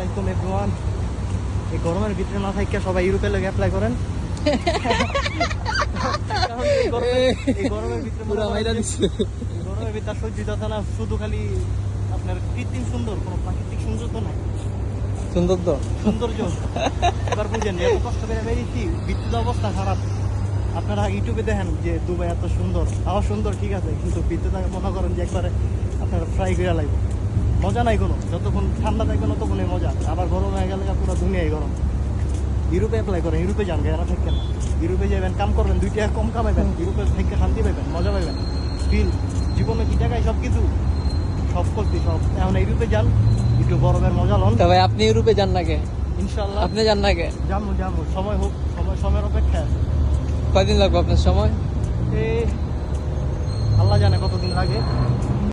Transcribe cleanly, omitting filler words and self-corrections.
আলাইকুম এভরিওয়ান। এই গরমের ভিতরে না থাইকা সবাই ইউরোপের লোক অ্যাপ্লাই করেন। কারণ এই গরমের ভিতরে গরমের ভিতরে সহ্য হতে না, শুধু খালি আপনার কৃত্রিম সুন্দর, কোনো প্রাকৃতিক সৌন্দর্য নাই, সৌন্দর্য এবার বুঝেন। এত কষ্ট করে বেরিয়েছি, বিদ্যুৎ অবস্থা খারাপ। আপনারা ইউটিউবে দেখেন যে দুবাই এত সুন্দর, তাও সুন্দর ঠিক আছে, কিন্তু বিদ্যুৎ মনে করেন যে একবারে আপনারা ফ্রাই করে লাগবে, মজা নাই কোনো। যতক্ষণ ঠান্ডা থাকবে ততক্ষণই মজা, আবার গরম হয়ে গেলে পুরো দুনিয়ায় গরম। ইউরোপে অ্যাপ্লাই করেন, ইউরোপে যান, এরা থাকেন না। ইউরোপে যাবেন, কাম করবেন, 2 টাকা কম কামাইবেন, ইউরোপে থেকে শান্তি পাইবেন, মজা পাইবেন, ফিল জীবনে কি টাকায় সব কিছু, সব করতে সব। এখন ইউরোপে যান, একটু বরফের মজা লন। ভাই আপনি ইউরোপে যান না কে? ইনশাল্লাহ আপনি যান না কে? যাবো, সময় হোক, সময়ের অপেক্ষা আছে। কয়দিন লাগবে আপনার সময়? আল্লাহ জানে কতদিন লাগে।